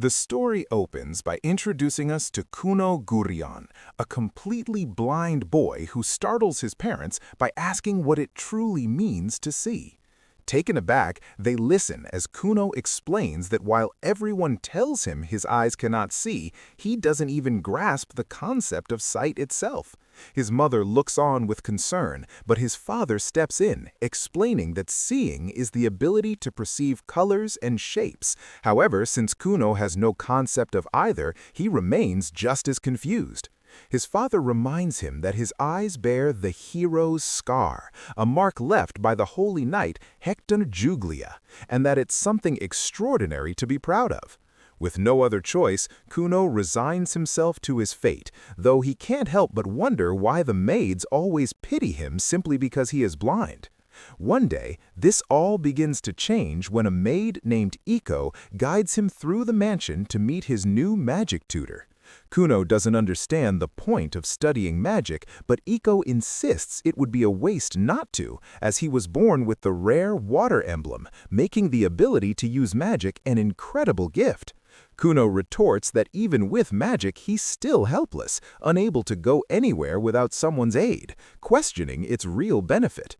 The story opens by introducing us to Kunon, a completely blind boy who startles his parents by asking what it truly means to see. Taken aback, they listen as Kuno explains that while everyone tells him his eyes cannot see, he doesn't even grasp the concept of sight itself. His mother looks on with concern, but his father steps in, explaining that seeing is the ability to perceive colors and shapes. However, since Kuno has no concept of either, he remains just as confused. His father reminds him that his eyes bear the hero's scar, a mark left by the holy knight Hector Juglia, and that it's something extraordinary to be proud of. With no other choice, Kuno resigns himself to his fate, though he can't help but wonder why the maids always pity him simply because he is blind. One day, this all begins to change when a maid named Iko guides him through the mansion to meet his new magic tutor. Kuno doesn't understand the point of studying magic, but Iko insists it would be a waste not to, as he was born with the rare water emblem, making the ability to use magic an incredible gift. Kuno retorts that even with magic he's still helpless, unable to go anywhere without someone's aid, questioning its real benefit.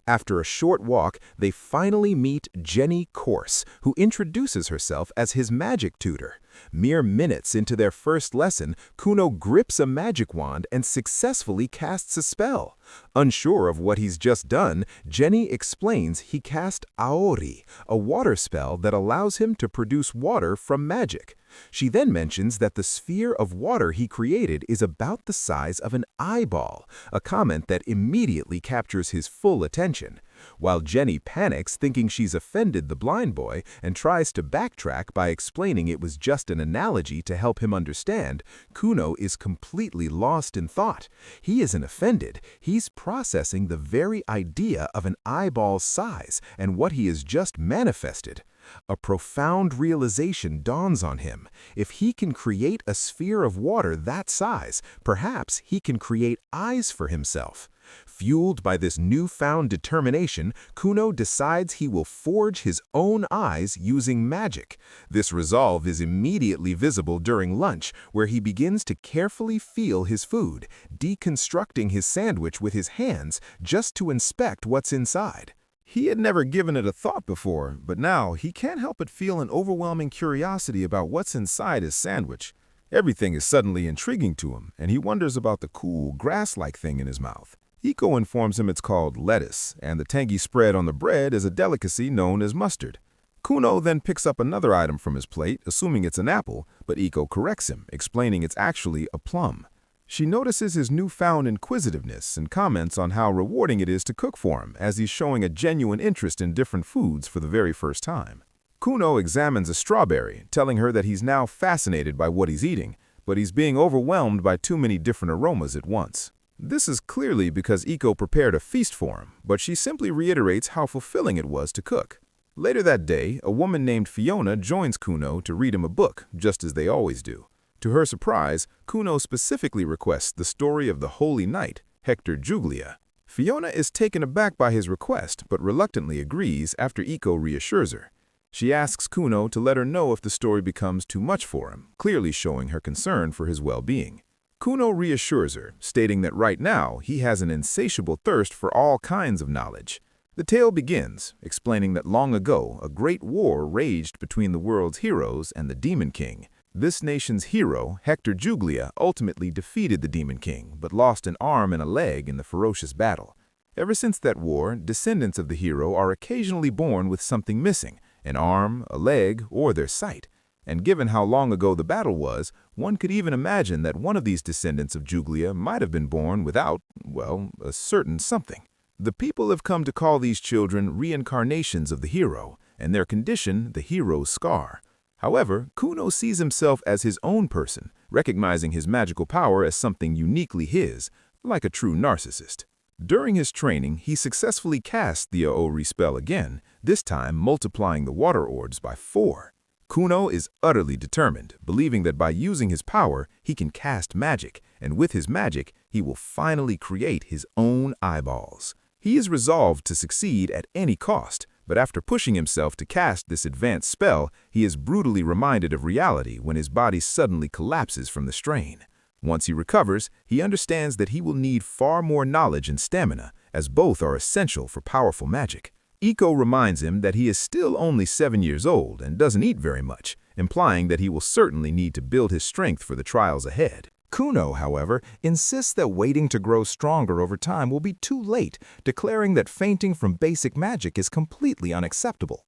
After a short walk, they finally meet Jenny Corse, who introduces herself as his magic tutor. Mere minutes into their first lesson, Kuno grips a magic wand and successfully casts a spell. Unsure of what he's just done, Jenny explains he cast Aori, a water spell that allows him to produce water from magic. She then mentions that the sphere of water he created is about the size of an eyeball, a comment that immediately captures his full attention. While Jenny panics, thinking she's offended the blind boy, and tries to backtrack by explaining it was just an analogy to help him understand, Kuno is completely lost in thought. He isn't offended, he's processing the very idea of an eyeball's size and what he has just manifested. A profound realization dawns on him. If he can create a sphere of water that size, perhaps he can create eyes for himself. Fueled by this newfound determination, Kuno decides he will forge his own eyes using magic. This resolve is immediately visible during lunch, where he begins to carefully feel his food, deconstructing his sandwich with his hands just to inspect what's inside. He had never given it a thought before, but now he can't help but feel an overwhelming curiosity about what's inside his sandwich. Everything is suddenly intriguing to him, and he wonders about the cool, grass-like thing in his mouth. Iko informs him it's called lettuce, and the tangy spread on the bread is a delicacy known as mustard. Kuno then picks up another item from his plate, assuming it's an apple, but Iko corrects him, explaining it's actually a plum. She notices his newfound inquisitiveness and comments on how rewarding it is to cook for him, as he's showing a genuine interest in different foods for the very first time. Kuno examines a strawberry, telling her that he's now fascinated by what he's eating, but he's being overwhelmed by too many different aromas at once. This is clearly because Iko prepared a feast for him, but she simply reiterates how fulfilling it was to cook. Later that day, a woman named Fiona joins Kuno to read him a book, just as they always do. To her surprise, Kuno specifically requests the story of the holy knight, Hector Juglia. Fiona is taken aback by his request, but reluctantly agrees after Iko reassures her. She asks Kuno to let her know if the story becomes too much for him, clearly showing her concern for his well-being. Kuno reassures her, stating that right now he has an insatiable thirst for all kinds of knowledge. The tale begins, explaining that long ago a great war raged between the world's heroes and the Demon King. This nation's hero, Hector Juglia, ultimately defeated the Demon King, but lost an arm and a leg in the ferocious battle. Ever since that war, descendants of the hero are occasionally born with something missing, an arm, a leg, or their sight. And given how long ago the battle was, one could even imagine that one of these descendants of Juglia might have been born without, well, a certain something. The people have come to call these children reincarnations of the hero, and their condition the hero's scar. However, Kuno sees himself as his own person, recognizing his magical power as something uniquely his, like a true narcissist. During his training, he successfully cast the Aori spell again, this time multiplying the water orbs by 4. Kuno is utterly determined, believing that by using his power, he can cast magic, and with his magic, he will finally create his own eyeballs. He is resolved to succeed at any cost, But after pushing himself to cast this advanced spell, he is brutally reminded of reality when his body suddenly collapses from the strain. Once he recovers, he understands that he will need far more knowledge and stamina, as both are essential for powerful magic. Iko reminds him that he is still only 7 years old and doesn't eat very much, implying that he will certainly need to build his strength for the trials ahead. Kuno, however, insists that waiting to grow stronger over time will be too late, declaring that fainting from basic magic is completely unacceptable.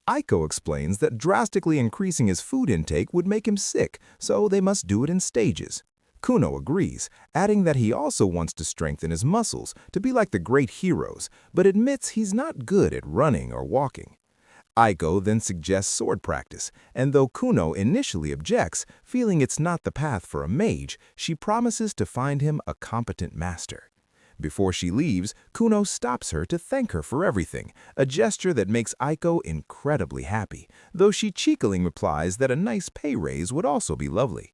Iko explains that drastically increasing his food intake would make him sick, so they must do it in stages. Kuno agrees, adding that he also wants to strengthen his muscles to be like the great heroes, but admits he's not good at running or walking. Iko then suggests sword practice, and though Kuno initially objects, feeling it's not the path for a mage, she promises to find him a competent master. Before she leaves, Kuno stops her to thank her for everything, a gesture that makes Iko incredibly happy, though she cheekily replies that a nice pay raise would also be lovely.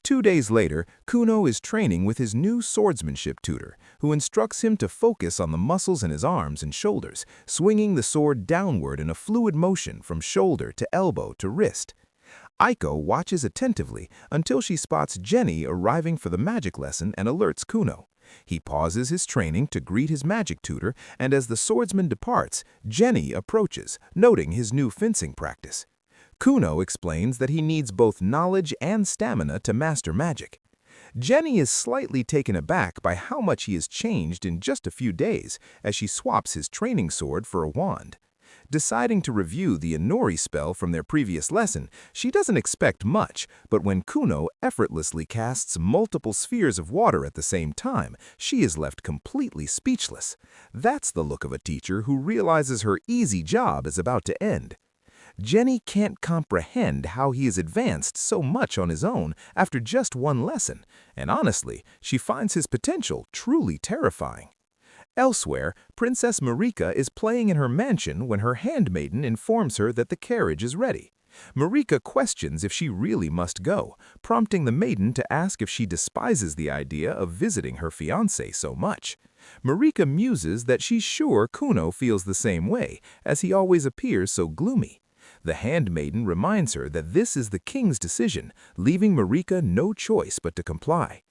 2 days later, Kuno is training with his new swordsmanship tutor, who instructs him to focus on the muscles in his arms and shoulders, swinging the sword downward in a fluid motion from shoulder to elbow to wrist. Iko watches attentively until she spots Jenny arriving for the magic lesson and alerts Kuno. He pauses his training to greet his magic tutor, and as the swordsman departs, Jenny approaches, noting his new fencing practice. Kuno explains that he needs both knowledge and stamina to master magic. Jenny is slightly taken aback by how much he has changed in just a few days as she swaps his training sword for a wand. Deciding to review the Inori spell from their previous lesson, she doesn't expect much, but when Kuno effortlessly casts multiple spheres of water at the same time, she is left completely speechless. That's the look of a teacher who realizes her easy job is about to end. Jenny can't comprehend how he has advanced so much on his own after just one lesson, and honestly, she finds his potential truly terrifying. Elsewhere, Princess Marika is playing in her mansion when her handmaiden informs her that the carriage is ready. Marika questions if she really must go, prompting the maiden to ask if she despises the idea of visiting her fiancé so much. Marika muses that she's sure Kuno feels the same way, as he always appears so gloomy. The handmaiden reminds her that this is the king's decision, leaving Marika no choice but to comply.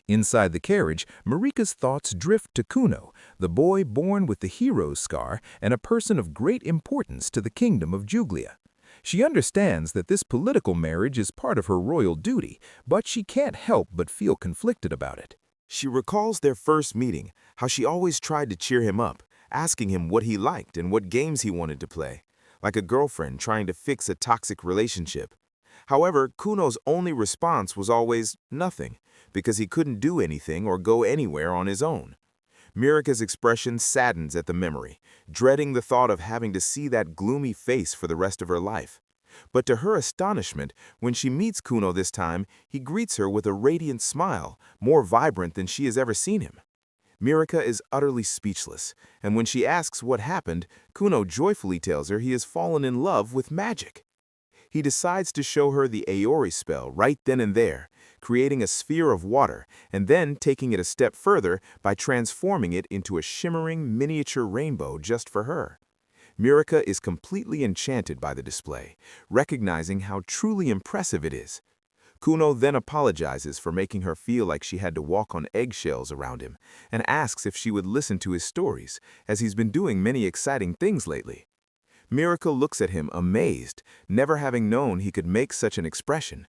Inside the carriage, Marika's thoughts drift to Kuno, the boy born with the hero's scar and a person of great importance to the kingdom of Juglia. She understands that this political marriage is part of her royal duty, but she can't help but feel conflicted about it. She recalls their first meeting, how she always tried to cheer him up, asking him what he liked and what games he wanted to play, like a girlfriend trying to fix a toxic relationship. However, Kuno's only response was always nothing, because he couldn't do anything or go anywhere on his own. Mirika's expression saddens at the memory, dreading the thought of having to see that gloomy face for the rest of her life. But to her astonishment, when she meets Kuno this time, he greets her with a radiant smile, more vibrant than she has ever seen him. Mirika is utterly speechless, and when she asks what happened, Kuno joyfully tells her he has fallen in love with magic. He decides to show her the Aori spell right then and there, creating a sphere of water and then taking it a step further by transforming it into a shimmering miniature rainbow just for her. Mirika is completely enchanted by the display, recognizing how truly impressive it is. Kuno then apologizes for making her feel like she had to walk on eggshells around him and asks if she would listen to his stories, as he's been doing many exciting things lately. Mirika looks at him amazed, never having known he could make such an expression.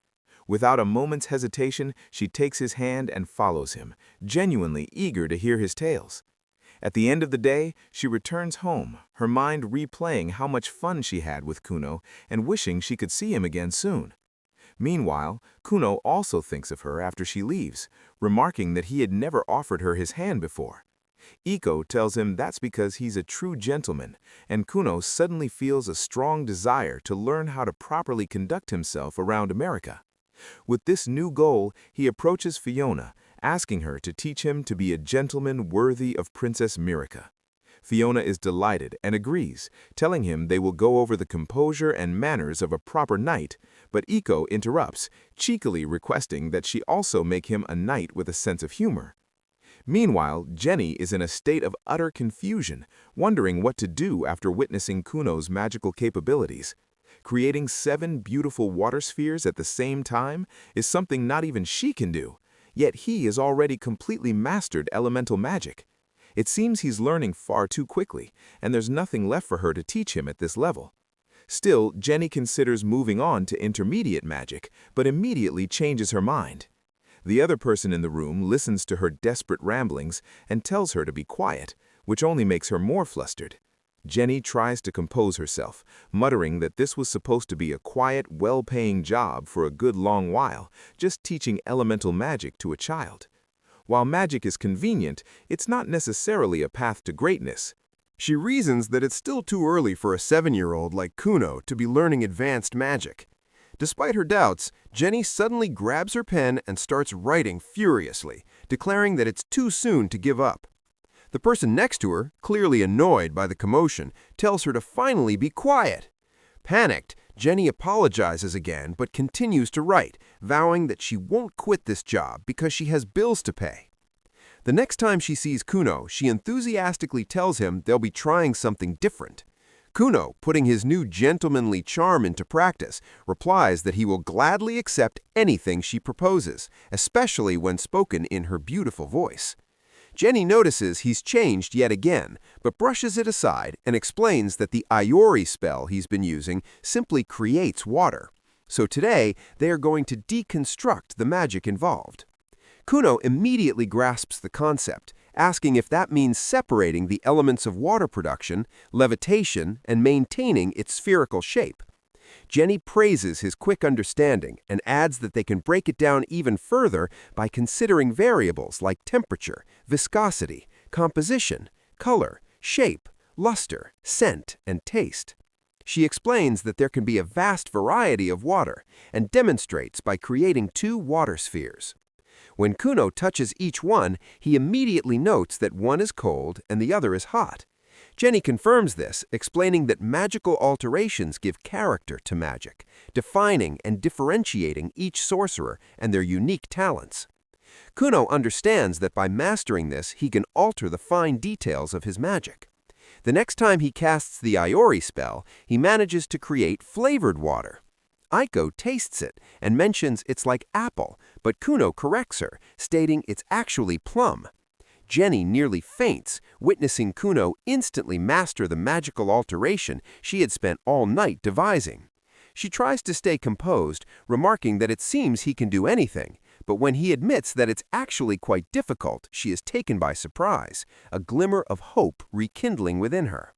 Without a moment's hesitation, she takes his hand and follows him, genuinely eager to hear his tales. At the end of the day, she returns home, her mind replaying how much fun she had with Kuno and wishing she could see him again soon. Meanwhile, Kuno also thinks of her after she leaves, remarking that he had never offered her his hand before. Iko tells him that's because he's a true gentleman, and Kuno suddenly feels a strong desire to learn how to properly conduct himself around America. With this new goal, he approaches Fiona, asking her to teach him to be a gentleman worthy of Princess Mirika. Fiona is delighted and agrees, telling him they will go over the composure and manners of a proper knight, but Iko interrupts, cheekily requesting that she also make him a knight with a sense of humor. Meanwhile, Jenny is in a state of utter confusion, wondering what to do after witnessing Kuno's magical capabilities. Creating 7 beautiful water spheres at the same time is something not even she can do, yet he has already completely mastered elemental magic. It seems he's learning far too quickly, and there's nothing left for her to teach him at this level. Still, Jenny considers moving on to intermediate magic, but immediately changes her mind. The other person in the room listens to her desperate ramblings and tells her to be quiet, which only makes her more flustered. Jenny tries to compose herself, muttering that this was supposed to be a quiet, well-paying job for a good long while, just teaching elemental magic to a child. While magic is convenient, it's not necessarily a path to greatness. She reasons that it's still too early for a 7-year-old like Kuno to be learning advanced magic. Despite her doubts, Jenny suddenly grabs her pen and starts writing furiously, declaring that it's too soon to give up. The person next to her, clearly annoyed by the commotion, tells her to finally be quiet. Panicked, Jenny apologizes again but continues to write, vowing that she won't quit this job because she has bills to pay. The next time she sees Kuno, she enthusiastically tells him they'll be trying something different. Kuno, putting his new gentlemanly charm into practice, replies that he will gladly accept anything she proposes, especially when spoken in her beautiful voice. Jenny notices he's changed yet again, but brushes it aside and explains that the Iori spell he's been using simply creates water. So today, they are going to deconstruct the magic involved. Kuno immediately grasps the concept, asking if that means separating the elements of water production, levitation, and maintaining its spherical shape. Jenny praises his quick understanding and adds that they can break it down even further by considering variables like temperature, viscosity, composition, color, shape, luster, scent, and taste. She explains that there can be a vast variety of water and demonstrates by creating 2 water spheres. When Kuno touches each one, he immediately notes that one is cold and the other is hot. Jenny confirms this, explaining that magical alterations give character to magic, defining and differentiating each sorcerer and their unique talents. Kuno understands that by mastering this, he can alter the fine details of his magic. The next time he casts the Iori spell, he manages to create flavored water. Aiko tastes it and mentions it's like apple, but Kuno corrects her, stating it's actually plum. Jenny nearly faints, witnessing Kuno instantly master the magical alteration she had spent all night devising. She tries to stay composed, remarking that it seems he can do anything, but when he admits that it's actually quite difficult, she is taken by surprise, a glimmer of hope rekindling within her.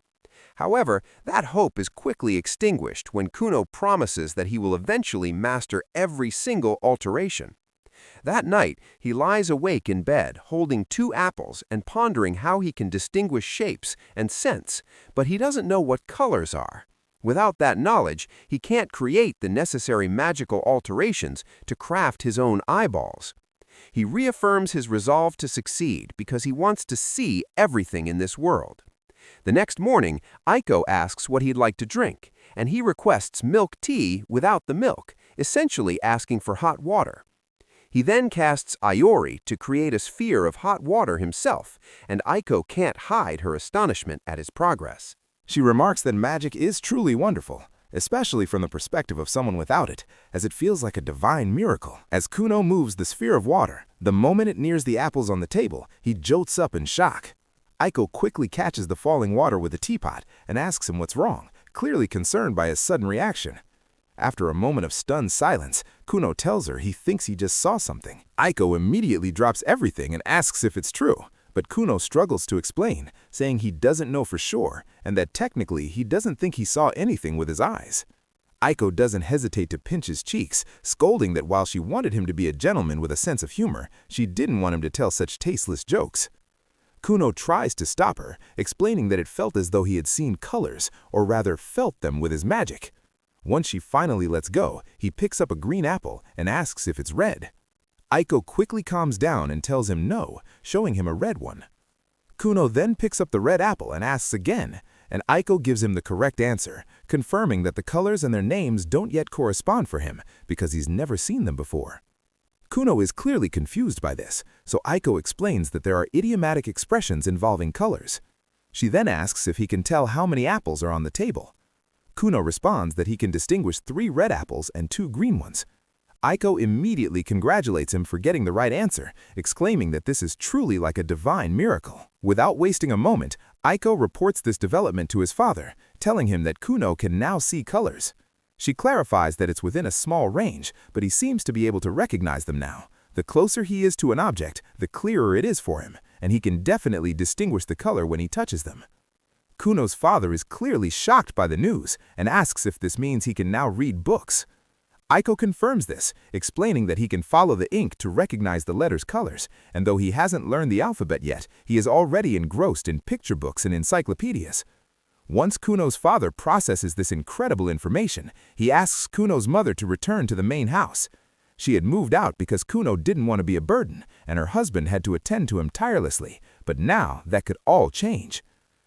However, that hope is quickly extinguished when Kuno promises that he will eventually master every single alteration. That night, he lies awake in bed, holding 2 apples and pondering how he can distinguish shapes and scents, but he doesn't know what colors are. Without that knowledge, he can't create the necessary magical alterations to craft his own eyeballs. He reaffirms his resolve to succeed because he wants to see everything in this world. The next morning, Aiko asks what he'd like to drink, and he requests milk tea without the milk, essentially asking for hot water. He then casts Iori to create a sphere of hot water himself, and Aiko can't hide her astonishment at his progress. She remarks that magic is truly wonderful, especially from the perspective of someone without it, as it feels like a divine miracle. As Kuno moves the sphere of water, the moment it nears the apples on the table, he jolts up in shock. Aiko quickly catches the falling water with a teapot and asks him what's wrong, clearly concerned by his sudden reaction. After a moment of stunned silence, Kuno tells her he thinks he just saw something. Aiko immediately drops everything and asks if it's true, but Kuno struggles to explain, saying he doesn't know for sure and that technically he doesn't think he saw anything with his eyes. Aiko doesn't hesitate to pinch his cheeks, scolding that while she wanted him to be a gentleman with a sense of humor, she didn't want him to tell such tasteless jokes. Kuno tries to stop her, explaining that it felt as though he had seen colors, or rather felt them with his magic. Once she finally lets go, he picks up a green apple and asks if it's red. Aiko quickly calms down and tells him no, showing him a red one. Kuno then picks up the red apple and asks again, and Aiko gives him the correct answer, confirming that the colors and their names don't yet correspond for him because he's never seen them before. Kuno is clearly confused by this, so Aiko explains that there are idiomatic expressions involving colors. She then asks if he can tell how many apples are on the table. Kuno responds that he can distinguish 3 red apples and 2 green ones. Aiko immediately congratulates him for getting the right answer, exclaiming that this is truly like a divine miracle. Without wasting a moment, Aiko reports this development to his father, telling him that Kuno can now see colors. She clarifies that it's within a small range, but he seems to be able to recognize them now. The closer he is to an object, the clearer it is for him, and he can definitely distinguish the color when he touches them. Kuno's father is clearly shocked by the news and asks if this means he can now read books. Aiko confirms this, explaining that he can follow the ink to recognize the letters' colors, and though he hasn't learned the alphabet yet, he is already engrossed in picture books and encyclopedias. Once Kuno's father processes this incredible information, he asks Kuno's mother to return to the main house. She had moved out because Kuno didn't want to be a burden, and her husband had to attend to him tirelessly, but now that could all change.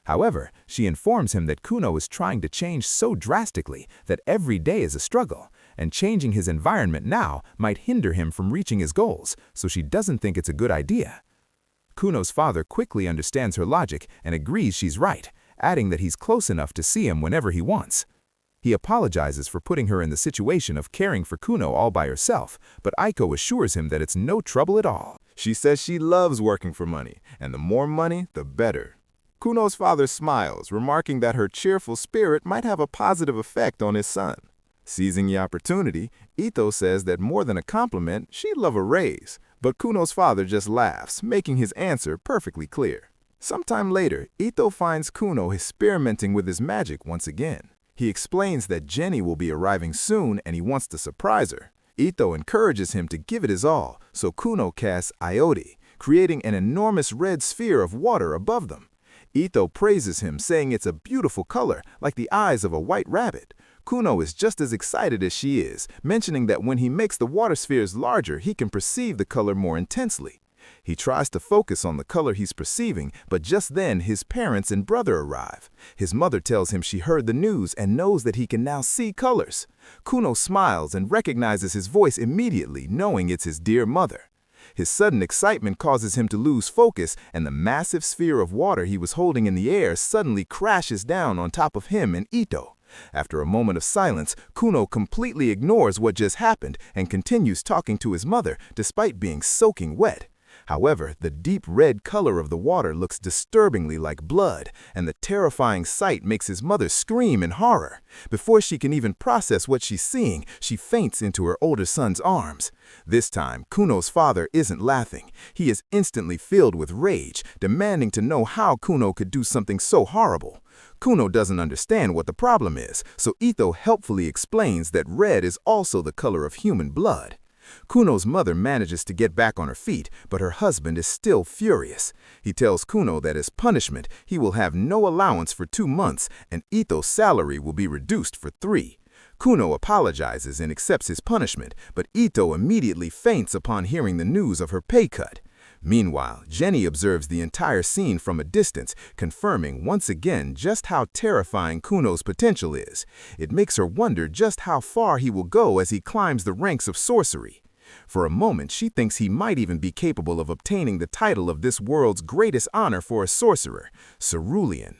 However, she informs him that Kuno is trying to change so drastically that every day is a struggle, and changing his environment now might hinder him from reaching his goals, so she doesn't think it's a good idea. Kuno's father quickly understands her logic and agrees she's right, adding that he's close enough to see him whenever he wants. He apologizes for putting her in the situation of caring for Kuno all by herself, but Aiko assures him that it's no trouble at all. She says she loves working for money, and the more money, the better. Kuno's father smiles, remarking that her cheerful spirit might have a positive effect on his son. Seizing the opportunity, Ito says that more than a compliment, she'd love a raise, but Kuno's father just laughs, making his answer perfectly clear. Sometime later, Ito finds Kuno experimenting with his magic once again. He explains that Jenny will be arriving soon and he wants to surprise her. Ito encourages him to give it his all, so Kuno casts Ioti, creating an enormous red sphere of water above them. Ito praises him, saying it's a beautiful color, like the eyes of a white rabbit. Kuno is just as excited as she is, mentioning that when he makes the water spheres larger, he can perceive the color more intensely. He tries to focus on the color he's perceiving, but just then his parents and brother arrive. His mother tells him she heard the news and knows that he can now see colors. Kuno smiles and recognizes his voice immediately, knowing it's his dear mother. His sudden excitement causes him to lose focus, and the massive sphere of water he was holding in the air suddenly crashes down on top of him and Ito. After a moment of silence, Kuno completely ignores what just happened and continues talking to his mother despite being soaking wet. However, the deep red color of the water looks disturbingly like blood, and the terrifying sight makes his mother scream in horror. Before she can even process what she's seeing, she faints into her older son's arms. This time, Kuno's father isn't laughing. He is instantly filled with rage, demanding to know how Kuno could do something so horrible. Kuno doesn't understand what the problem is, so Ito helpfully explains that red is also the color of human blood. Kuno's mother manages to get back on her feet, but her husband is still furious. He tells Kuno that as punishment, he will have no allowance for 2 months, and Ito's salary will be reduced for 3. Kuno apologizes and accepts his punishment, but Ito immediately faints upon hearing the news of her pay cut. Meanwhile, Jenny observes the entire scene from a distance, confirming once again just how terrifying Kuno's potential is. It makes her wonder just how far he will go as he climbs the ranks of sorcery. For a moment, she thinks he might even be capable of obtaining the title of this world's greatest honor for a sorcerer, Cerulean.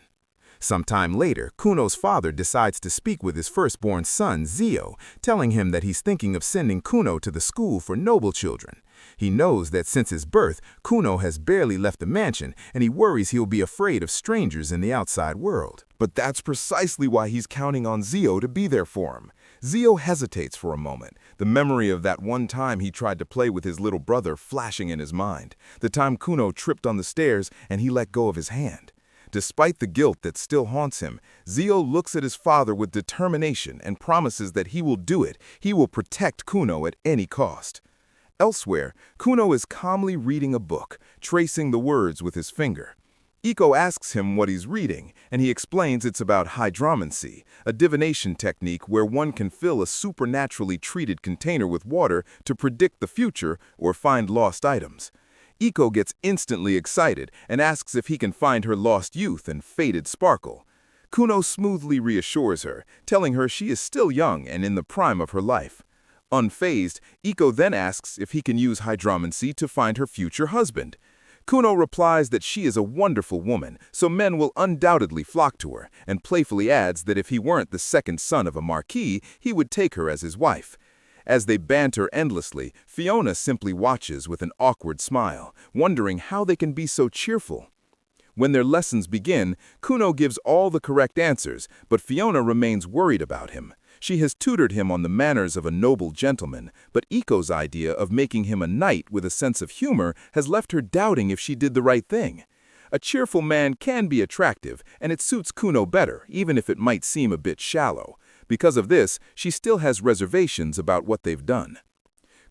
Sometime later, Kuno's father decides to speak with his firstborn son, Zio, telling him that he's thinking of sending Kuno to the school for noble children. He knows that since his birth, Kuno has barely left the mansion, and he worries he'll be afraid of strangers in the outside world. But that's precisely why he's counting on Zio to be there for him. Zio hesitates for a moment, the memory of that one time he tried to play with his little brother flashing in his mind, the time Kuno tripped on the stairs and he let go of his hand. Despite the guilt that still haunts him, Zio looks at his father with determination and promises that he will do it. He will protect Kuno at any cost. Elsewhere, Kuno is calmly reading a book, tracing the words with his finger. Iko asks him what he's reading, and he explains it's about hydromancy, a divination technique where one can fill a supernaturally treated container with water to predict the future or find lost items. Iko gets instantly excited and asks if he can find her lost youth and faded sparkle. Kuno smoothly reassures her, telling her she is still young and in the prime of her life. Unfazed, Iko then asks if he can use hydromancy to find her future husband. Kuno replies that she is a wonderful woman, so men will undoubtedly flock to her, and playfully adds that if he weren't the second son of a marquis, he would take her as his wife. As they banter endlessly, Fiona simply watches with an awkward smile, wondering how they can be so cheerful. When their lessons begin, Kuno gives all the correct answers, but Fiona remains worried about him. She has tutored him on the manners of a noble gentleman, but Iko's idea of making him a knight with a sense of humor has left her doubting if she did the right thing. A cheerful man can be attractive, and it suits Kuno better, even if it might seem a bit shallow. Because of this, she still has reservations about what they've done.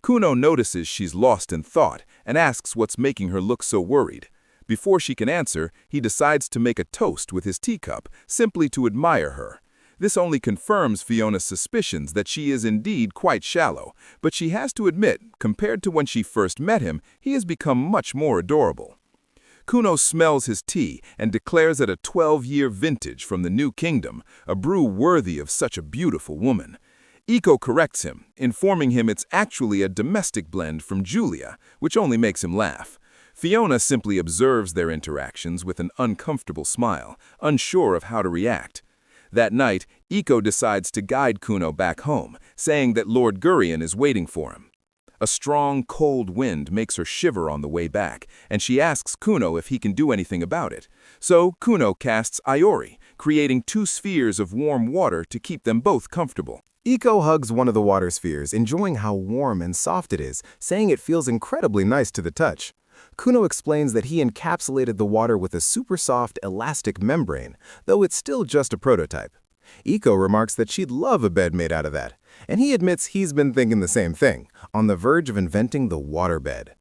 Kuno notices she's lost in thought and asks what's making her look so worried. Before she can answer, he decides to make a toast with his teacup, simply to admire her. This only confirms Fiona's suspicions that she is indeed quite shallow, but she has to admit, compared to when she first met him, he has become much more adorable. Kuno smells his tea and declares it a 12-year vintage from the New Kingdom, a brew worthy of such a beautiful woman. Iko corrects him, informing him it's actually a domestic blend from Julia, which only makes him laugh. Fiona simply observes their interactions with an uncomfortable smile, unsure of how to react. That night, Iko decides to guide Kuno back home, saying that Lord Gurion is waiting for him. A strong, cold wind makes her shiver on the way back, and she asks Kuno if he can do anything about it. So Kuno casts Iori, creating 2 spheres of warm water to keep them both comfortable. Iko hugs one of the water spheres, enjoying how warm and soft it is, saying it feels incredibly nice to the touch. Kuno explains that he encapsulated the water with a super soft, elastic membrane, though it's still just a prototype. Iko remarks that she'd love a bed made out of that, and he admits he's been thinking the same thing, on the verge of inventing the water bed.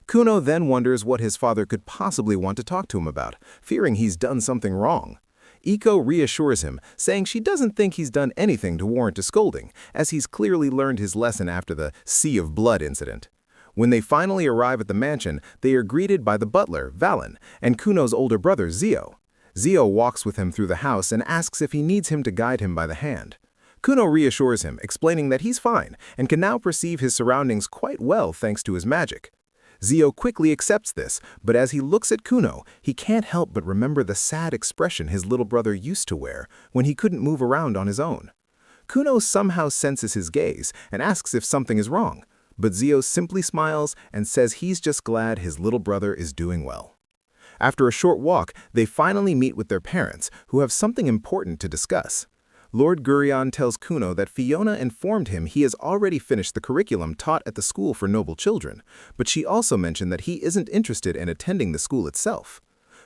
Kuno then wonders what his father could possibly want to talk to him about, fearing he's done something wrong. Iko reassures him, saying she doesn't think he's done anything to warrant a scolding, as he's clearly learned his lesson after the Sea of Blood incident. When they finally arrive at the mansion, they are greeted by the butler, Valen, and Kuno's older brother, Zio. Zio walks with him through the house and asks if he needs him to guide him by the hand. Kuno reassures him, explaining that he's fine and can now perceive his surroundings quite well thanks to his magic. Zio quickly accepts this, but as he looks at Kuno, he can't help but remember the sad expression his little brother used to wear when he couldn't move around on his own. Kuno somehow senses his gaze and asks if something is wrong, but Zio simply smiles and says he's just glad his little brother is doing well. After a short walk, they finally meet with their parents, who have something important to discuss. Lord Gurion tells Kuno that Fiona informed him he has already finished the curriculum taught at the school for noble children, but she also mentioned that he isn't interested in attending the school itself.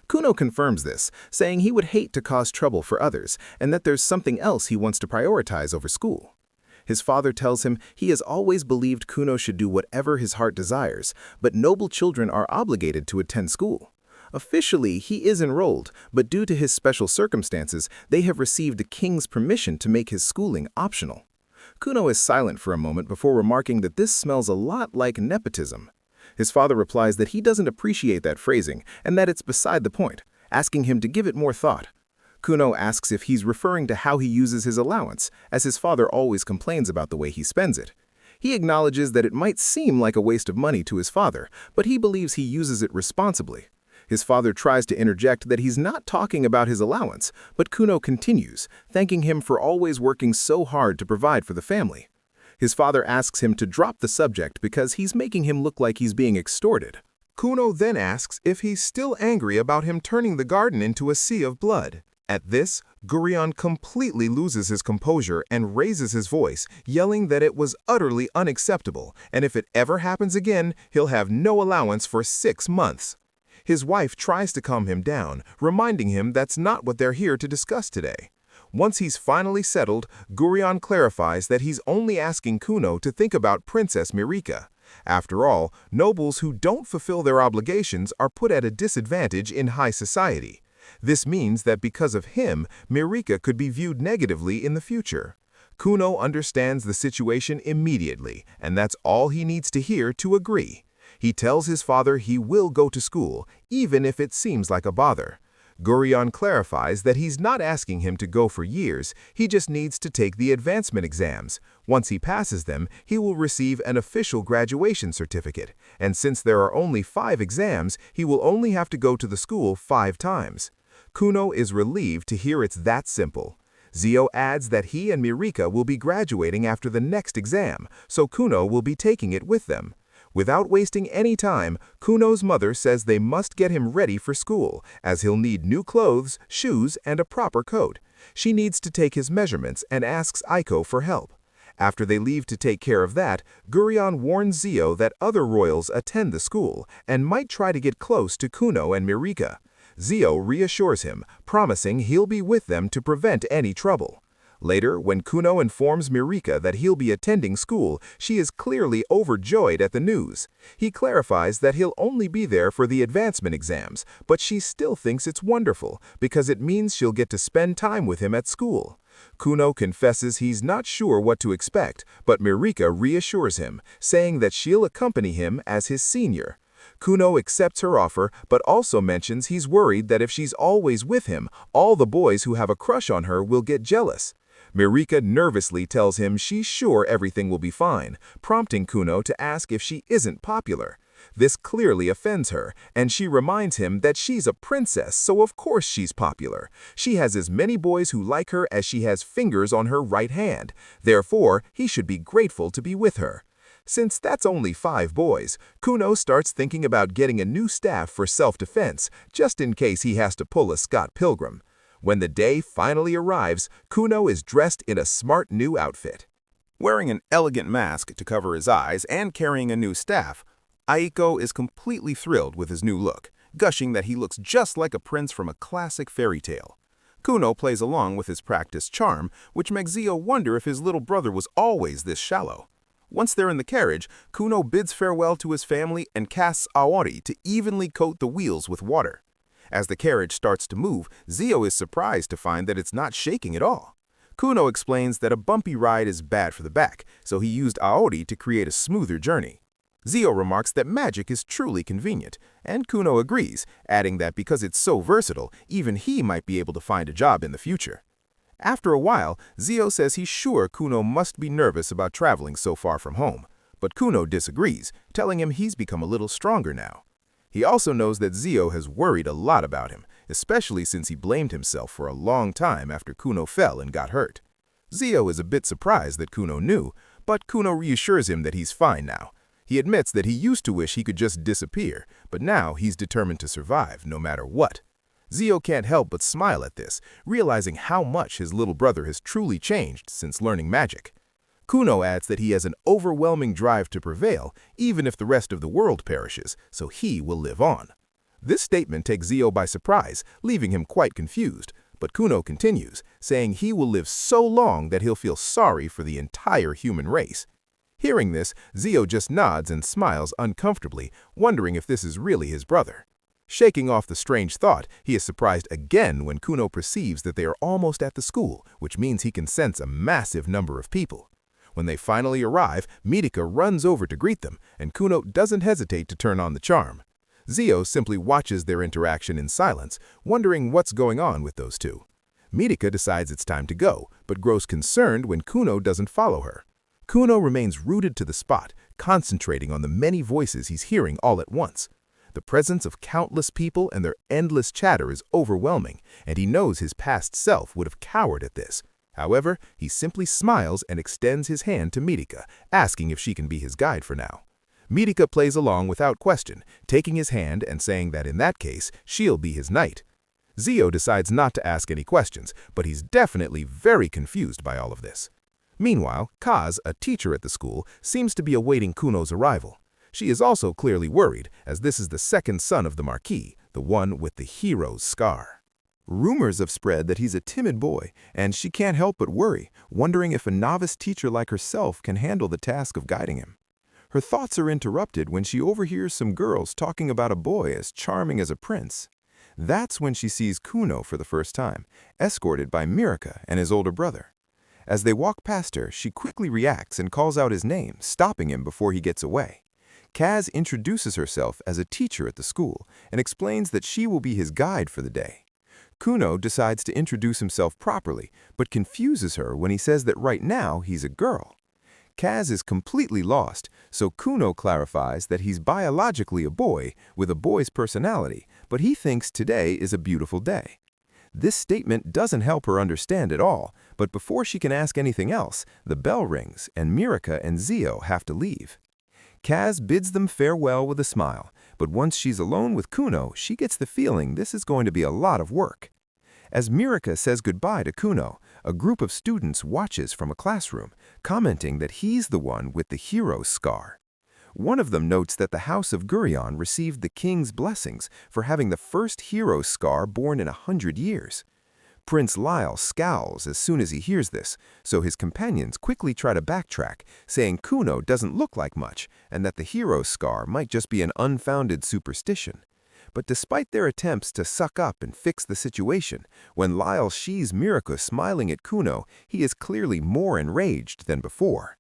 Kuno confirms this, saying he would hate to cause trouble for others and that there's something else he wants to prioritize over school. His father tells him he has always believed Kuno should do whatever his heart desires, but noble children are obligated to attend school. Officially, he is enrolled, but due to his special circumstances, they have received the king's permission to make his schooling optional. Kuno is silent for a moment before remarking that this smells a lot like nepotism. His father replies that he doesn't appreciate that phrasing and that it's beside the point, asking him to give it more thought. Kuno asks if he's referring to how he uses his allowance, as his father always complains about the way he spends it. He acknowledges that it might seem like a waste of money to his father, but he believes he uses it responsibly. His father tries to interject that he's not talking about his allowance, but Kuno continues, thanking him for always working so hard to provide for the family. His father asks him to drop the subject because he's making him look like he's being extorted. Kuno then asks if he's still angry about him turning the garden into a sea of blood. At this, Gurion completely loses his composure and raises his voice, yelling that it was utterly unacceptable, and if it ever happens again, he'll have no allowance for 6 months. His wife tries to calm him down, reminding him that's not what they're here to discuss today. Once he's finally settled, Gurion clarifies that he's only asking Kuno to think about Princess Mirika. After all, nobles who don't fulfill their obligations are put at a disadvantage in high society. This means that because of him, Mirika could be viewed negatively in the future. Kuno understands the situation immediately, and that's all he needs to hear to agree. He tells his father he will go to school, even if it seems like a bother. Gurion clarifies that he's not asking him to go for years, he just needs to take the advancement exams. Once he passes them, he will receive an official graduation certificate, and since there are only 5 exams, he will only have to go to the school 5 times. Kuno is relieved to hear it's that simple. Zio adds that he and Mirika will be graduating after the next exam, so Kuno will be taking it with them. Without wasting any time, Kuno's mother says they must get him ready for school, as he'll need new clothes, shoes, and a proper coat. She needs to take his measurements and asks Aiko for help. After they leave to take care of that, Gurion warns Zio that other royals attend the school and might try to get close to Kuno and Mirika. Zio reassures him, promising he'll be with them to prevent any trouble. Later, when Kuno informs Mirika that he'll be attending school, she is clearly overjoyed at the news. He clarifies that he'll only be there for the advancement exams, but she still thinks it's wonderful because it means she'll get to spend time with him at school. Kuno confesses he's not sure what to expect, but Mirika reassures him, saying that she'll accompany him as his senior. Kuno accepts her offer, but also mentions he's worried that if she's always with him, all the boys who have a crush on her will get jealous. Mirika nervously tells him she's sure everything will be fine, prompting Kuno to ask if she isn't popular. This clearly offends her, and she reminds him that she's a princess, so of course she's popular. She has as many boys who like her as she has fingers on her right hand. Therefore, he should be grateful to be with her. Since that's only 5 boys, Kuno starts thinking about getting a new staff for self-defense, just in case he has to pull a Scott Pilgrim. When the day finally arrives, Kuno is dressed in a smart new outfit. Wearing an elegant mask to cover his eyes and carrying a new staff, Aiko is completely thrilled with his new look, gushing that he looks just like a prince from a classic fairy tale. Kuno plays along with his practiced charm, which makes Zio wonder if his little brother was always this shallow. Once they're in the carriage, Kuno bids farewell to his family and casts Aori to evenly coat the wheels with water. As the carriage starts to move, Zio is surprised to find that it's not shaking at all. Kuno explains that a bumpy ride is bad for the back, so he used Aori to create a smoother journey. Zio remarks that magic is truly convenient, and Kuno agrees, adding that because it's so versatile, even he might be able to find a job in the future. After a while, Zio says he's sure Kuno must be nervous about traveling so far from home, but Kuno disagrees, telling him he's become a little stronger now. He also knows that Zio has worried a lot about him, especially since he blamed himself for a long time after Kuno fell and got hurt. Zio is a bit surprised that Kuno knew, but Kuno reassures him that he's fine now. He admits that he used to wish he could just disappear, but now he's determined to survive no matter what. Zio can't help but smile at this, realizing how much his little brother has truly changed since learning magic. Kuno adds that he has an overwhelming drive to prevail, even if the rest of the world perishes, so he will live on. This statement takes Zio by surprise, leaving him quite confused, but Kuno continues, saying he will live so long that he'll feel sorry for the entire human race. Hearing this, Zio just nods and smiles uncomfortably, wondering if this is really his brother. Shaking off the strange thought, he is surprised again when Kuno perceives that they are almost at the school, which means he can sense a massive number of people. When they finally arrive, Mirika runs over to greet them, and Kuno doesn't hesitate to turn on the charm. Zio simply watches their interaction in silence, wondering what's going on with those two. Mirika decides it's time to go, but grows concerned when Kuno doesn't follow her. Kuno remains rooted to the spot, concentrating on the many voices he's hearing all at once. The presence of countless people and their endless chatter is overwhelming, and he knows his past self would have cowered at this. However, he simply smiles and extends his hand to Mirika, asking if she can be his guide for now. Mirika plays along without question, taking his hand and saying that in that case, she'll be his knight. Zio decides not to ask any questions, but he's definitely very confused by all of this. Meanwhile, Kaz, a teacher at the school, seems to be awaiting Kuno's arrival. She is also clearly worried, as this is the second son of the Marquis, the one with the hero's scar. Rumors have spread that he's a timid boy, and she can't help but worry, wondering if a novice teacher like herself can handle the task of guiding him. Her thoughts are interrupted when she overhears some girls talking about a boy as charming as a prince. That's when she sees Kuno for the first time, escorted by Mirika and his older brother. As they walk past her, she quickly reacts and calls out his name, stopping him before he gets away. Kaz introduces herself as a teacher at the school and explains that she will be his guide for the day. Kuno decides to introduce himself properly, but confuses her when he says that right now he's a girl. Kaz is completely lost, so Kuno clarifies that he's biologically a boy with a boy's personality, but he thinks today is a beautiful day. This statement doesn't help her understand at all, but before she can ask anything else, the bell rings and Mirika and Zio have to leave. Kaz bids them farewell with a smile, but once she's alone with Kuno, she gets the feeling this is going to be a lot of work. As Mirika says goodbye to Kuno, a group of students watches from a classroom, commenting that he's the one with the hero's scar. One of them notes that the House of Gurion received the king's blessings for having the first hero's scar born in 100 years. Prince Lyle scowls as soon as he hears this, so his companions quickly try to backtrack, saying Kuno doesn't look like much and that the hero's scar might just be an unfounded superstition. But despite their attempts to suck up and fix the situation, when Lyle sees Mirika smiling at Kuno, he is clearly more enraged than before.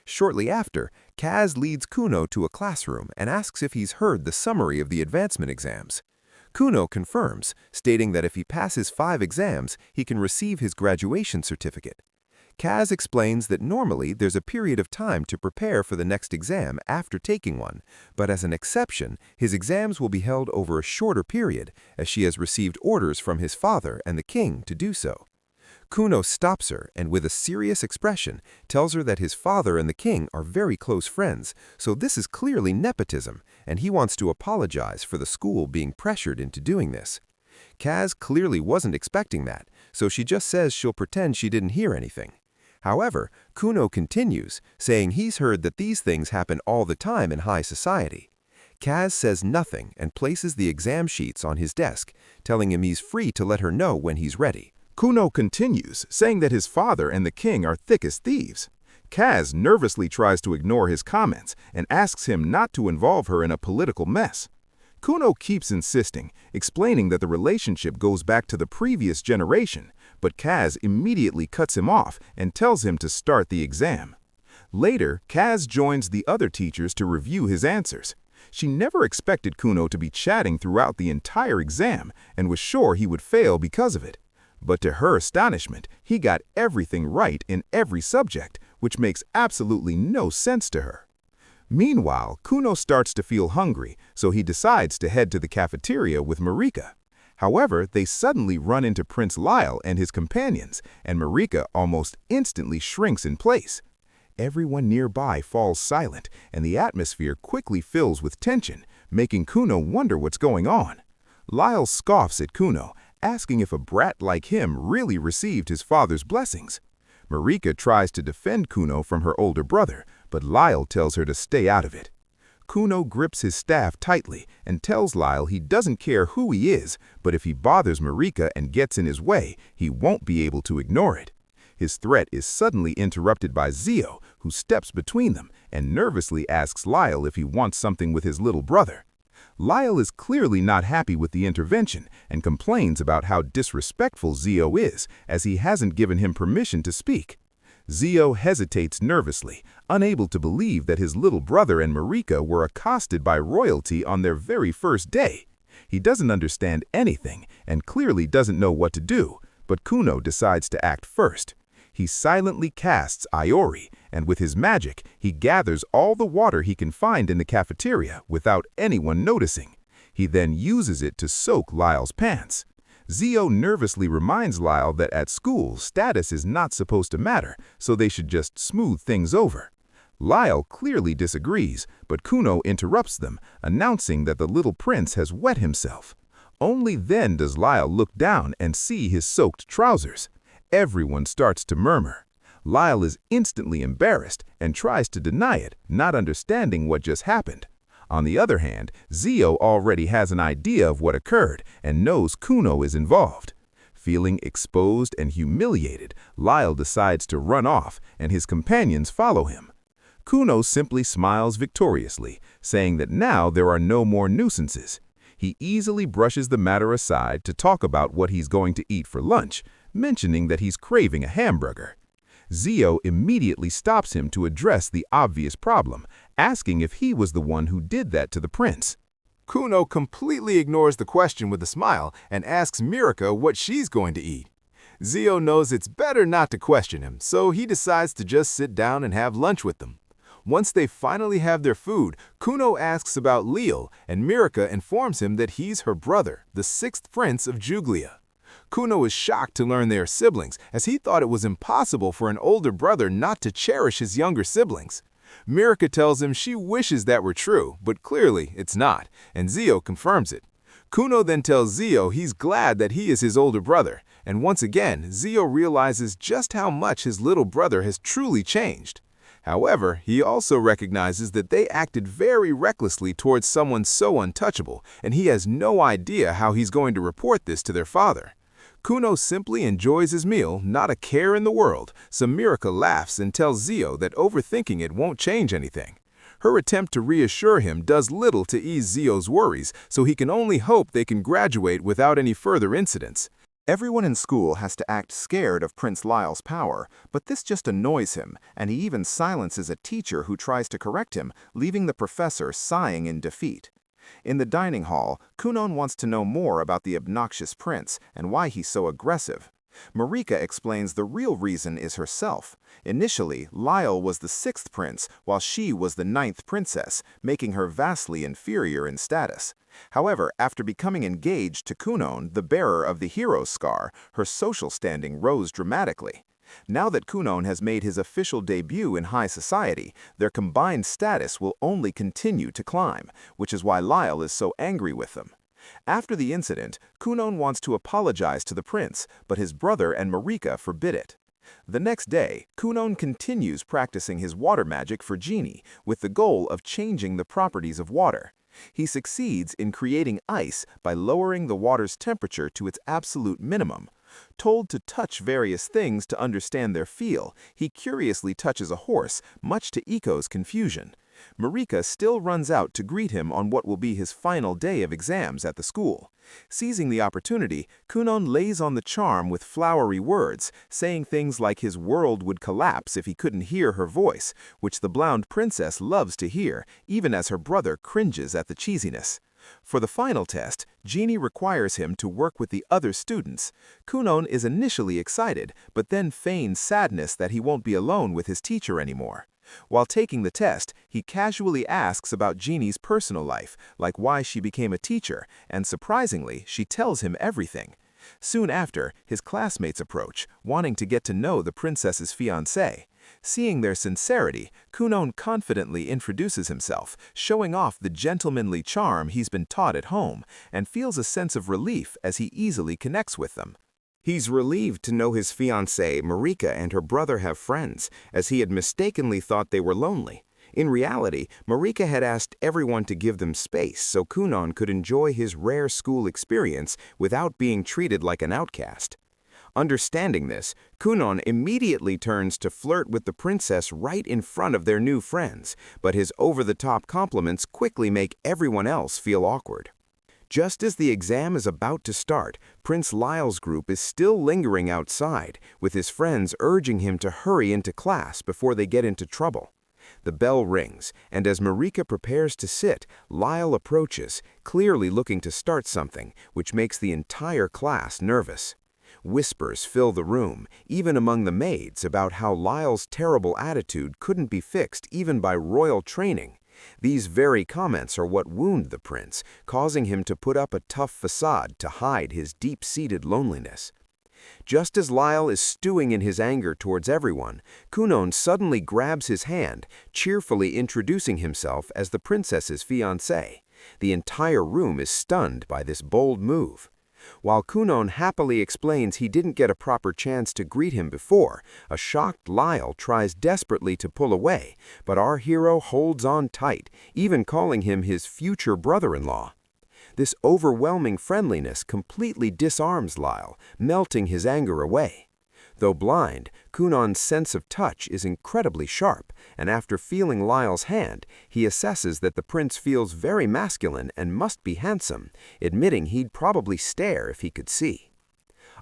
Shortly after, Kaz leads Kuno to a classroom and asks if he's heard the summary of the advancement exams. Kuno confirms, stating that if he passes 5 exams, he can receive his graduation certificate. Kaz explains that normally there's a period of time to prepare for the next exam after taking one, but as an exception, his exams will be held over a shorter period, as she has received orders from his father and the king to do so. Kuno stops her and with a serious expression tells her that his father and the king are very close friends, so this is clearly nepotism, and he wants to apologize for the school being pressured into doing this. Kaz clearly wasn't expecting that, so she just says she'll pretend she didn't hear anything. However, Kuno continues, saying he's heard that these things happen all the time in high society. Kaz says nothing and places the exam sheets on his desk, telling him he's free to let her know when he's ready. Kuno continues, saying that his father and the king are thick as thieves. Kaz nervously tries to ignore his comments and asks him not to involve her in a political mess. Kuno keeps insisting, explaining that the relationship goes back to the previous generation, but Kaz immediately cuts him off and tells him to start the exam. Later, Kaz joins the other teachers to review his answers. She never expected Kuno to be chatting throughout the entire exam and was sure he would fail because of it. But to her astonishment, he got everything right in every subject, which makes absolutely no sense to her. Meanwhile, Kuno starts to feel hungry, so he decides to head to the cafeteria with Mirika. However, they suddenly run into Prince Lyle and his companions, and Mirika almost instantly shrinks in place. Everyone nearby falls silent, and the atmosphere quickly fills with tension, making Kuno wonder what's going on. Lyle scoffs at Kuno, asking if a brat like him really received his father's blessings. Mirika tries to defend Kuno from her older brother, but Lyle tells her to stay out of it. Kuno grips his staff tightly and tells Lyle he doesn't care who he is, but if he bothers Mirika and gets in his way, he won't be able to ignore it. His threat is suddenly interrupted by Zio, who steps between them and nervously asks Lyle if he wants something with his little brother. Lyle is clearly not happy with the intervention and complains about how disrespectful Zio is, as he hasn't given him permission to speak. Zio hesitates nervously, unable to believe that his little brother and Mirika were accosted by royalty on their very first day. He doesn't understand anything and clearly doesn't know what to do, but Kuno decides to act first. He silently casts Iori, and with his magic, he gathers all the water he can find in the cafeteria without anyone noticing. He then uses it to soak Lyle's pants. Zio nervously reminds Lyle that at school, status is not supposed to matter, so they should just smooth things over. Lyle clearly disagrees, but Kuno interrupts them, announcing that the little prince has wet himself. Only then does Lyle look down and see his soaked trousers. Everyone starts to murmur. Lyle is instantly embarrassed and tries to deny it, not understanding what just happened. On the other hand, Zio already has an idea of what occurred and knows Kuno is involved. Feeling exposed and humiliated, Lyle decides to run off and his companions follow him. Kuno simply smiles victoriously, saying that now there are no more nuisances. He easily brushes the matter aside to talk about what he's going to eat for lunch, mentioning that he's craving a hamburger. Zio immediately stops him to address the obvious problem, asking if he was the one who did that to the prince. Kuno completely ignores the question with a smile and asks Mirika what she's going to eat. Zio knows it's better not to question him, so he decides to just sit down and have lunch with them. Once they finally have their food, Kuno asks about Leal, and Mirika informs him that he's her brother, the 6th prince of Juglia. Kuno is shocked to learn they are siblings, as he thought it was impossible for an older brother not to cherish his younger siblings. Mirika tells him she wishes that were true, but clearly it's not, and Zio confirms it. Kuno then tells Zio he's glad that he is his older brother, and once again, Zio realizes just how much his little brother has truly changed. However, he also recognizes that they acted very recklessly towards someone so untouchable, and he has no idea how he's going to report this to their father. Kuno simply enjoys his meal, not a care in the world, so Mirika laughs and tells Zio that overthinking it won't change anything. Her attempt to reassure him does little to ease Zio's worries, so he can only hope they can graduate without any further incidents. Everyone in school has to act scared of Prince Lyle's power, but this just annoys him, and he even silences a teacher who tries to correct him, leaving the professor sighing in defeat. In the dining hall, Kunon wants to know more about the obnoxious prince and why he's so aggressive. Marika explains the real reason is herself. Initially, Lyle was the 6th prince, while she was the 9th princess, making her vastly inferior in status. However, after becoming engaged to Kunon, the bearer of the hero's scar, her social standing rose dramatically. Now that Kunon has made his official debut in high society, their combined status will only continue to climb, which is why Lyle is so angry with them. After the incident, Kunon wants to apologize to the prince, but his brother and Marika forbid it. The next day, Kunon continues practicing his water magic for Genie, with the goal of changing the properties of water. He succeeds in creating ice by lowering the water's temperature to its absolute minimum. Told to touch various things to understand their feel, he curiously touches a horse, much to Iko's confusion. Marika still runs out to greet him on what will be his final day of exams at the school. Seizing the opportunity, Kunon lays on the charm with flowery words, saying things like his world would collapse if he couldn't hear her voice, which the blonde princess loves to hear, even as her brother cringes at the cheesiness. For the final test, Genie requires him to work with the other students. Kunon is initially excited, but then feigns sadness that he won't be alone with his teacher anymore. While taking the test, he casually asks about Genie's personal life, like why she became a teacher, and surprisingly, she tells him everything. Soon after, his classmates approach, wanting to get to know the princess's fiancé. Seeing their sincerity, Kunon confidently introduces himself, showing off the gentlemanly charm he's been taught at home, and feels a sense of relief as he easily connects with them. He's relieved to know his fiancée, Marika, and her brother have friends, as he had mistakenly thought they were lonely. In reality, Marika had asked everyone to give them space so Kunon could enjoy his rare school experience without being treated like an outcast. Understanding this, Kunon immediately turns to flirt with the princess right in front of their new friends, but his over-the-top compliments quickly make everyone else feel awkward. Just as the exam is about to start, Prince Lyle's group is still lingering outside, with his friends urging him to hurry into class before they get into trouble. The bell rings, and as Marika prepares to sit, Lyle approaches, clearly looking to start something, which makes the entire class nervous. Whispers fill the room, even among the maids, about how Lyle's terrible attitude couldn't be fixed even by royal training. These very comments are what wound the prince, causing him to put up a tough facade to hide his deep-seated loneliness. Just as Lyle is stewing in his anger towards everyone, Kunon suddenly grabs his hand, cheerfully introducing himself as the princess's fiancé. The entire room is stunned by this bold move. While Kunon happily explains he didn't get a proper chance to greet him before, a shocked Lyle tries desperately to pull away, but our hero holds on tight, even calling him his future brother-in-law. This overwhelming friendliness completely disarms Lyle, melting his anger away. Though blind, Kunon's sense of touch is incredibly sharp, and after feeling Lyle's hand, he assesses that the prince feels very masculine and must be handsome, admitting he'd probably stare if he could see.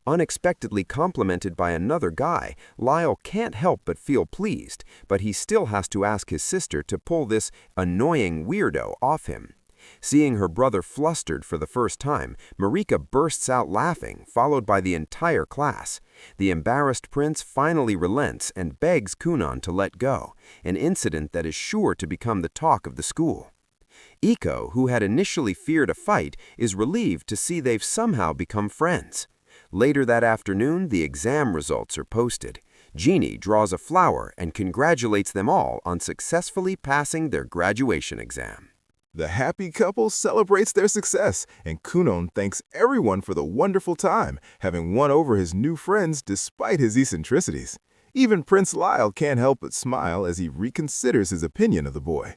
Unexpectedly complimented by another guy, Lyle can't help but feel pleased, but he still has to ask his sister to pull this annoying weirdo off him. Seeing her brother flustered for the first time, Marika bursts out laughing, followed by the entire class. The embarrassed prince finally relents and begs Kunon to let go, an incident that is sure to become the talk of the school. Iko, who had initially feared a fight, is relieved to see they've somehow become friends. Later that afternoon, the exam results are posted. Jeannie draws a flower and congratulates them all on successfully passing their graduation exam. The happy couple celebrates their success, and Kunon thanks everyone for the wonderful time, having won over his new friends despite his eccentricities. Even Prince Lyle can't help but smile as he reconsiders his opinion of the boy.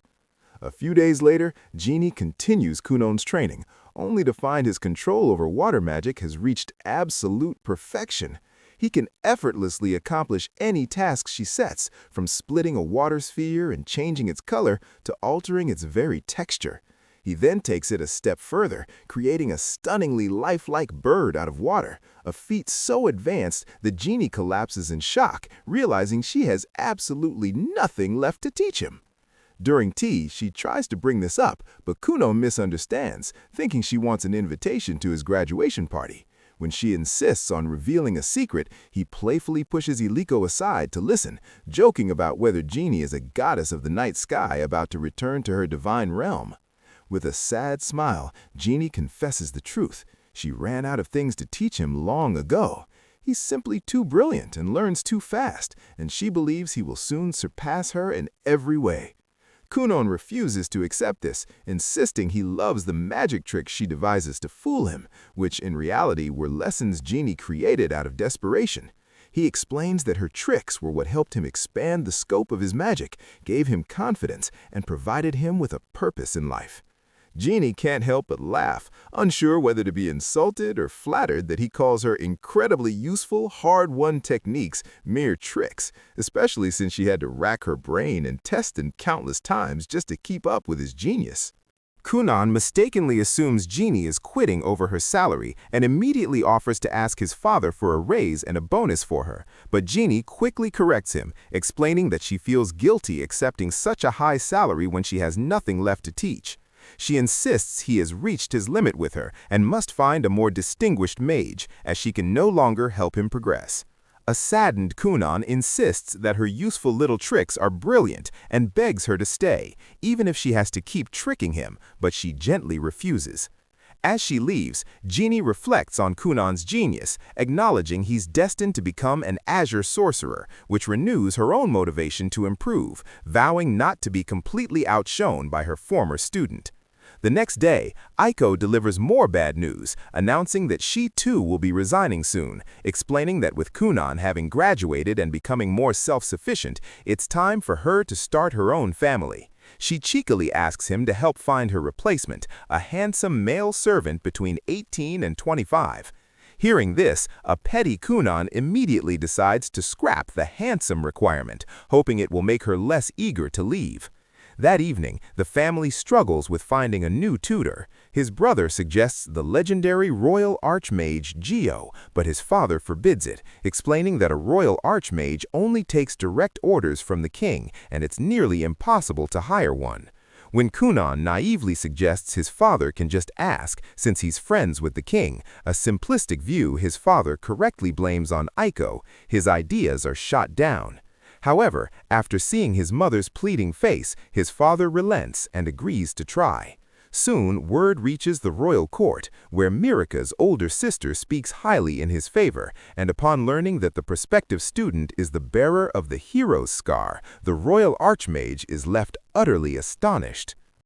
A few days later, Jeannie continues Kunon's training, only to find his control over water magic has reached absolute perfection. He can effortlessly accomplish any task she sets, from splitting a water sphere and changing its color to altering its very texture. He then takes it a step further, creating a stunningly lifelike bird out of water, a feat so advanced that Jeannie collapses in shock, realizing she has absolutely nothing left to teach him. During tea, she tries to bring this up, but Kunon misunderstands, thinking she wants an invitation to his graduation party. When she insists on revealing a secret, he playfully pushes Iliko aside to listen, joking about whether Jeannie is a goddess of the night sky about to return to her divine realm. With a sad smile, Jeannie confesses the truth. She ran out of things to teach him long ago. He's simply too brilliant and learns too fast, and she believes he will soon surpass her in every way. Kunon refuses to accept this, insisting he loves the magic tricks she devises to fool him, which in reality were lessons Jeannie created out of desperation. He explains that her tricks were what helped him expand the scope of his magic, gave him confidence, and provided him with a purpose in life. Jeannie can't help but laugh, unsure whether to be insulted or flattered that he calls her incredibly useful, hard-won techniques mere tricks, especially since she had to rack her brain and test them countless times just to keep up with his genius. Kunon mistakenly assumes Jeannie is quitting over her salary and immediately offers to ask his father for a raise and a bonus for her, but Jeannie quickly corrects him, explaining that she feels guilty accepting such a high salary when she has nothing left to teach. She insists he has reached his limit with her and must find a more distinguished mage, as she can no longer help him progress. A saddened Kunon insists that her useful little tricks are brilliant and begs her to stay, even if she has to keep tricking him, but she gently refuses. As she leaves, Jeannie reflects on Kunon's genius, acknowledging he's destined to become an Azure Sorcerer, which renews her own motivation to improve, vowing not to be completely outshone by her former student. The next day, Iko delivers more bad news, announcing that she too will be resigning soon, explaining that with Kunon having graduated and becoming more self-sufficient, it's time for her to start her own family. She cheekily asks him to help find her replacement, a handsome male servant between 18 and 25. Hearing this, a petty Kunon immediately decides to scrap the handsome requirement, hoping it will make her less eager to leave. That evening, the family struggles with finding a new tutor. His brother suggests the legendary royal archmage Geo, but his father forbids it, explaining that a royal archmage only takes direct orders from the king, and it's nearly impossible to hire one. When Kunon naively suggests his father can just ask, since he's friends with the king, a simplistic view his father correctly blames on Iko, his ideas are shot down. However, after seeing his mother's pleading face, his father relents and agrees to try. Soon, word reaches the royal court, where Mirika's older sister speaks highly in his favor, and upon learning that the prospective student is the bearer of the hero's scar, the royal archmage is left utterly astonished.